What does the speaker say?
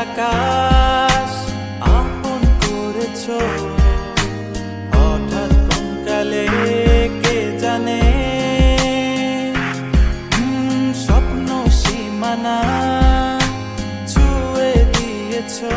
আকাশ আপন করেছো হঠাৎ কোন কালে কে জানে। স্বপ্ন সীমানা ছুঁয়ে দিয়েছো।